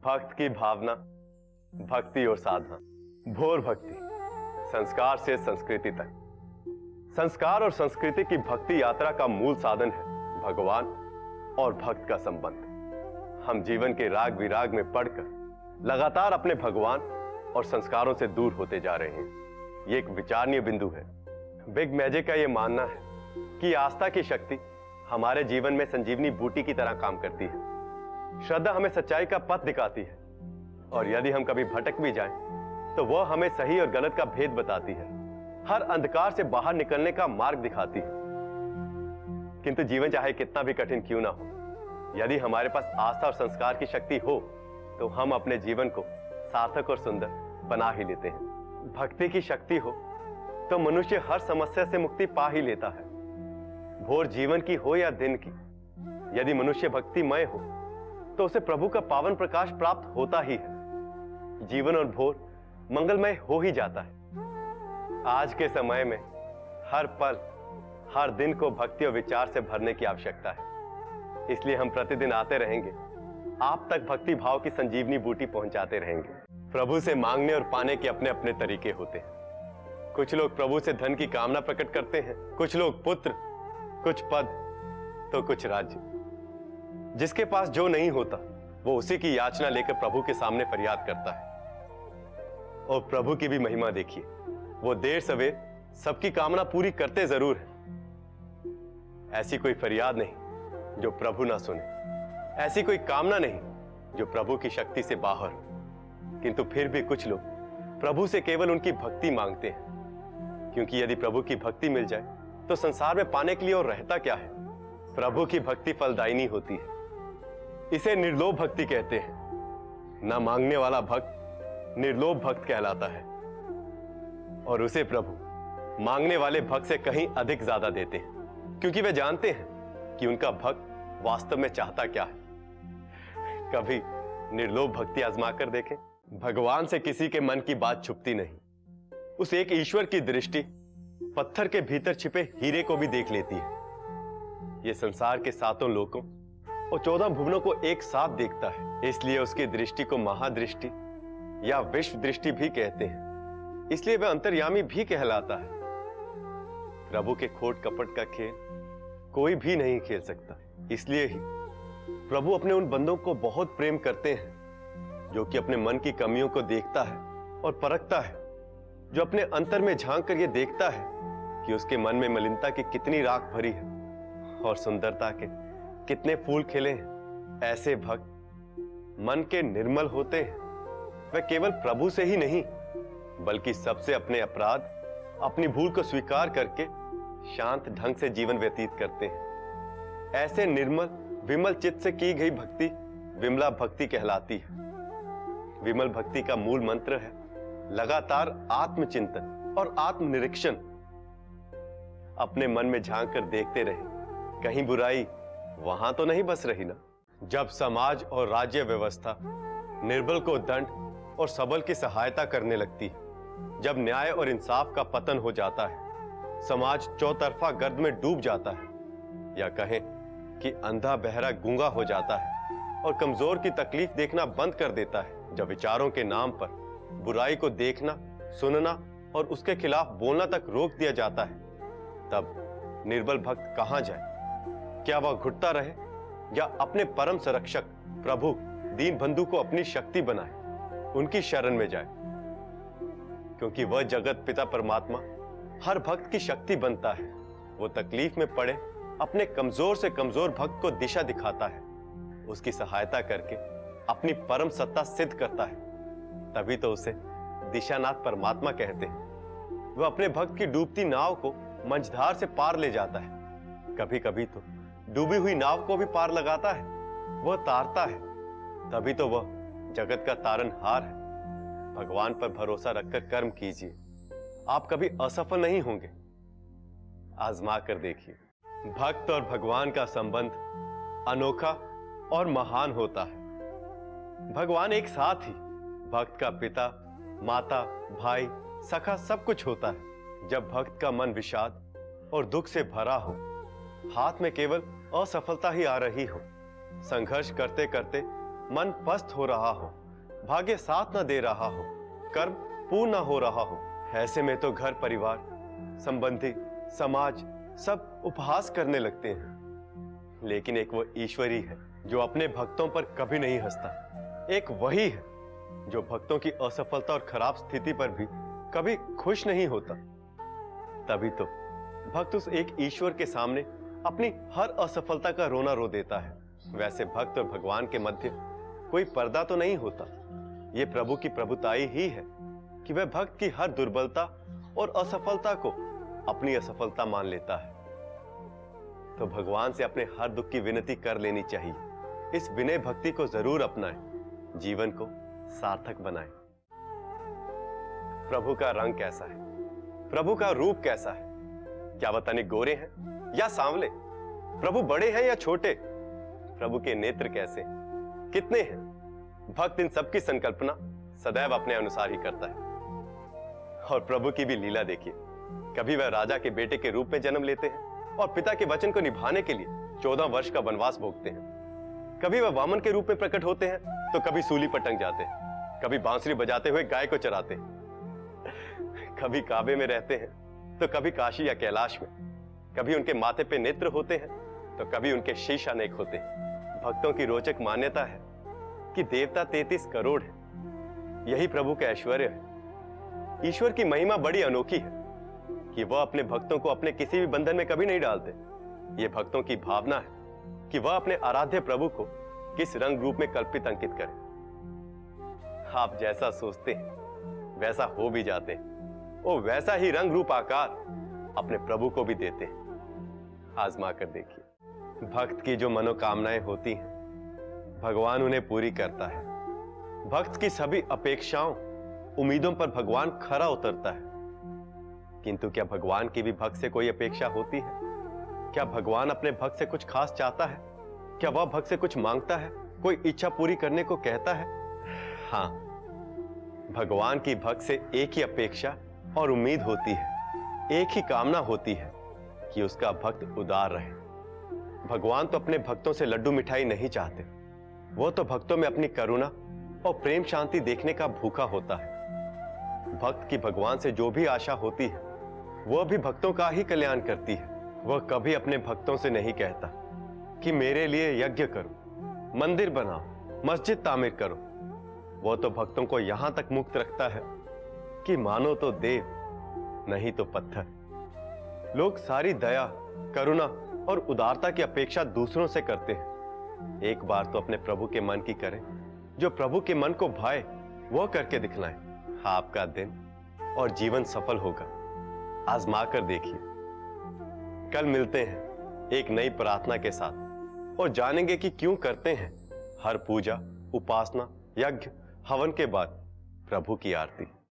भक्त की भावना, भक्ति और साधना। भोर भक्ति, संस्कार से संस्कृति तक। संस्कार और संस्कृति की भक्ति यात्रा का मूल साधन है भगवान और भक्त का संबंध। हम जीवन के राग विराग में पड़कर लगातार अपने भगवान और संस्कारों से दूर होते जा रहे हैं। ये एक विचारणीय बिंदु है। बिग मैजिक का यह मानना है कि आस्था की शक्ति हमारे जीवन में संजीवनी बूटी की तरह काम करती है। श्रद्धा हमें सच्चाई का पथ दिखाती है और यदि हम कभी भटक भी जाएं, तो वह हमें सही और गलत का भेद बताती है, हर अंधकार से बाहर निकलने का मार्ग दिखाती है। किंतु जीवन चाहे कितना भी कठिन क्यों ना हो, यदि हमारे पास आस्था और संस्कार की शक्ति हो तो हम अपने जीवन को सार्थक और सुंदर बना ही लेते हैं। भक्ति की शक्ति हो तो मनुष्य हर समस्या से मुक्ति पा ही लेता है, भोर जीवन की हो या दिन की। यदि मनुष्य भक्तिमय हो तो उसे प्रभु का पावन प्रकाश प्राप्त होता ही है। जीवन और भोर मंगलमय हो ही जाता है। आज के समय में हर पल हर दिन को भक्ति और विचार से भरने की आवश्यकता है। इसलिए हम प्रतिदिन आते रहेंगे, आप तक भक्ति भाव की संजीवनी बूटी पहुंचाते रहेंगे। प्रभु से मांगने और पाने के अपने अपने तरीके होते हैं। कुछ लोग प्रभु से धन की कामना प्रकट करते हैं, कुछ लोग पुत्र, कुछ पद, तो कुछ राज्य। जिसके पास जो नहीं होता वो उसी की याचना लेकर प्रभु के सामने फरियाद करता है। और प्रभु की भी महिमा देखिए, वो देर सवेर सबकी कामना पूरी करते जरूर है। ऐसी कोई फरियाद नहीं जो प्रभु ना सुने, ऐसी कोई कामना नहीं जो प्रभु की शक्ति से बाहर हो। किंतु फिर भी कुछ लोग प्रभु से केवल उनकी भक्ति मांगते हैं, क्योंकि यदि प्रभु की भक्ति मिल जाए तो संसार में पाने के लिए और रहता क्या है। प्रभु की भक्ति फलदायिनी होती है, इसे निर्लोभ भक्ति कहते हैं। न मांगने वाला भक्त निर्लोभ भक्त कहलाता है और उसे प्रभु मांगने वाले भक्त से कहीं अधिक ज्यादा देते हैं, क्योंकि वे जानते हैं कि उनका भक्त वास्तव में चाहता क्या है। कभी निर्लोभ भक्ति आजमा कर देखें। भगवान से किसी के मन की बात छुपती नहीं। उस एक ईश्वर की दृष्टि पत्थर के भीतर छिपे हीरे को भी देख लेती है। यह संसार के सातों लोकों और 14 भुवनों को एक साथ देखता है, इसलिए उसकी दृष्टि को महादृष्टि या विश्व दृष्टि भी कहते हैं। इसलिए वह अंतर्यामी भी कहलाता है। प्रभु के खोट कपट का खेल कोई भी नहीं खेल सकता। इसलिए ही प्रभु अपने उन बंदों को बहुत प्रेम करते हैं जो कि अपने मन की कमियों को देखता है और परखता है, जो अपने अंतर में झांक कर यह देखता है कि उसके मन में मलिनता की कितनी राख भरी है और सुंदरता के कितने फूल खिले हैं। ऐसे भक्त मन के निर्मल होते हैं। वे केवल प्रभु से ही नहीं बल्कि सबसे अपने अपराध, अपनी भूल को स्वीकार करके शांत ढंग से जीवन व्यतीत करते हैं। ऐसे निर्मल विमल चित्त से की गई भक्ति विमला भक्ति कहलाती है। विमल भक्ति का मूल मंत्र है लगातार आत्मचिंतन और आत्मनिरीक्षण। अपने मन में झांक कर देखते रहे, कहीं बुराई वहां तो नहीं बस रही ना। जब समाज और राज्य व्यवस्था निर्बल को दंड और सबल की सहायता करने लगती है, जब न्याय और इंसाफ का पतन हो जाता है, समाज चौतरफा गर्द में डूब जाता है, या कहें कि अंधा बहरा गूंगा हो जाता है और कमजोर की तकलीफ देखना बंद कर देता है, जब विचारों के नाम पर बुराई को देखना, सुनना और उसके खिलाफ बोलना तक रोक दिया जाता है, तब निर्बल भक्त कहां जाए। क्या वह घुटता रहे या अपने परम संरक्षक प्रभु दीन बंधु को अपनी शक्ति बनाए, उनकी शरण में जाए, क्योंकि वह जगत पिता परमात्मा हर भक्त की शक्ति बनता है। वो तकलीफ में पड़े अपने कमजोर से कमजोर भक्त को दिशा दिखाता है, उसकी सहायता करके अपनी परम सत्ता सिद्ध करता है। तभी तो उसे दिशानाथ परमात्मा कहते हैं। वह अपने भक्त की डूबती नाव को मंझधार से पार ले जाता है। कभी कभी तो डूबी हुई नाव को भी पार लगाता है, वह तारता है। तभी तो वह जगत का तारनहार है। भगवान पर भरोसा रखकर कर्म कीजिए, आप कभी असफल नहीं होंगे। आजमा कर देखिए। भक्त और भगवान का संबंध अनोखा और महान होता है। भगवान एक साथ ही भक्त का पिता, माता, भाई, सखा सब कुछ होता है। जब भक्त का मन विषाद और दुख से भरा हो, हाथ में केवल असफलता ही आ रही हो, संघर्ष करते करते मन पस्त हो रहा हो, भाग्य साथ न दे रहा हो, कर्म पूर्ण न हो रहा हो, ऐसे में तो घर परिवार, संबंधी, समाज सब उपहास करने लगते हैं। लेकिन एक वो ईश्वर ही है जो अपने भक्तों पर कभी नहीं हंसता। एक वही है जो भक्तों की असफलता और खराब स्थिति पर भी कभी खुश नहीं होता। तभी तो भक्त उस एक ईश्वर के सामने अपनी हर असफलता का रोना रो देता है। वैसे भक्त और भगवान के मध्य कोई पर्दा तो नहीं होता। ये प्रभु की प्रभुताई ही है कि वह भक्त की हर दुर्बलता और असफलता को अपनी असफलता मान लेता है। तो भगवान से अपने हर दुख की विनती कर लेनी चाहिए। इस विनय भक्ति को जरूर अपनाएं, जीवन को सार्थक बनाएं। प्रभु का रंग कैसा है, प्रभु का रूप कैसा है, क्या वह तनिक गोरे हैं या सांवले, प्रभु बड़े हैं या छोटे, प्रभु के नेत्र कैसे, कितने हैं, भक्त इन सबकी संकल्पना सदैव अपने अनुसार ही करता है। और प्रभु की भी लीला देखिए, कभी वह राजा के बेटे के रूप में जन्म लेते हैं और पिता के वचन को निभाने के लिए 14 वर्ष का वनवास भोगते हैं। कभी वह वामन के रूप में प्रकट होते हैं तो कभी सूली पर टंग जाते हैं, कभी बांसुरी बजाते हुए गाय को चराते हैं, कभी काबे में रहते हैं तो कभी काशी या कैलाश में, कभी उनके माथे पे नेत्र होते हैं तो कभी उनके शीश अनेक होते हैं। भक्तों की रोचक मान्यता है कि देवता 33 करोड़ है। यही प्रभु का ऐश्वर्य है। ईश्वर की महिमा बड़ी अनोखी है कि वह अपने भक्तों को अपने किसी भी बंधन में कभी नहीं डालते। ये भक्तों की भावना है कि वह अपने आराध्य प्रभु को किस रंग रूप में कल्पित अंकित करे। आप जैसा सोचते हैं वैसा हो भी जाते हैं। वो वैसा ही रंग रूप आकार अपने प्रभु को भी देते हैं। आजमा कर देखिए, भक्त की जो मनोकामनाएं होती हैं भगवान उन्हें पूरी करता है। भक्त की सभी अपेक्षाओं, उम्मीदों पर भगवान खरा उतरता है। किंतु क्या भगवान की भी भक्त से कोई अपेक्षा होती है? क्या भगवान अपने भक्त से कुछ खास चाहता है? क्या वह भक्त से कुछ मांगता है, कोई इच्छा पूरी करने को कहता है? हाँ, भगवान की भक्त से एक ही अपेक्षा और उम्मीद होती है, एक ही कामना होती है कि उसका भक्त उदार रहे। भगवान तो अपने भक्तों से लड्डू मिठाई नहीं चाहते। वो तो भक्तों में अपनी करुणा और प्रेम शांति देखने का भूखा होता है। भक्त की भगवान से जो भी आशा होती है वह भी भक्तों का ही कल्याण करती है। वह कभी अपने भक्तों से नहीं कहता कि मेरे लिए यज्ञ करो, मंदिर बनाओ, मस्जिद तामीर करो। वह तो भक्तों को यहां तक मुक्त रखता है कि मानो तो देव, नहीं तो पत्थर। लोग सारी दया, करुणा और उदारता की अपेक्षा दूसरों से करते हैं। एक बार तो अपने प्रभु के मन की करें, जो प्रभु के मन को भाए वह करके दिखलाएं। आपका दिन और जीवन सफल होगा। आजमा कर देखिए। कल मिलते हैं एक नई प्रार्थना के साथ और जानेंगे कि क्यों करते हैं हर पूजा, उपासना, यज्ञ, हवन के बाद प्रभु की आरती।